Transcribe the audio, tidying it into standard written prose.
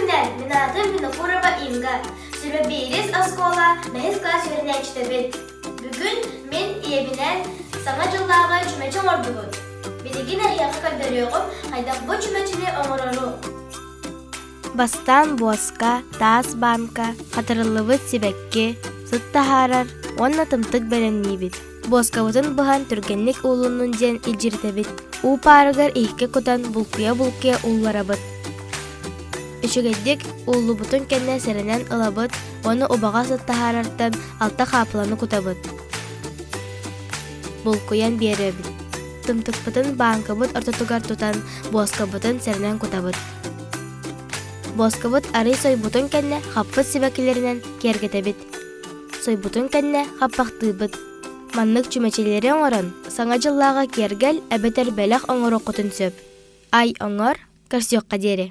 күннән, мен атым Винокурова Инга. Сүрбе бейрес аскола, мәхіз класс өрінен чітебет. Бүгін мен иебінен саңа жыллаға чүмәчі ордығын. Бедегін әйяқы көлдөріғым, қайдақ бұл чүмәчіні оңырору. Бастан боска, тас банка, қатырылыбыт себекке, сыт тахарар, онна тымтык бәреннейбит. Боска бұтын бұған түргенлік ұлының ден илжіртебит. У парыгар ихке кутан булкуя улларабыт. Үшігеддік уллы бұтын кәнне сәрінен ылабыт, оны обаға сыт тахарартан алта қапыланы кутабыт. Булкуян беребит. Тымтык бұтын банка бұт ортотугар тутан боска бұтын сәрінен кутабыт. Боска бұт арый сой бұтын кәнне қаппыт себекелерінен кергетебит. Сой бұтын кәнне қаппақтыбыт. Маннык чүмәчелері оңырын, саңа жыллаға кергел әбетер бәләқ оңыры құтын сөп. Ай оңыр, көрсіоққа дері.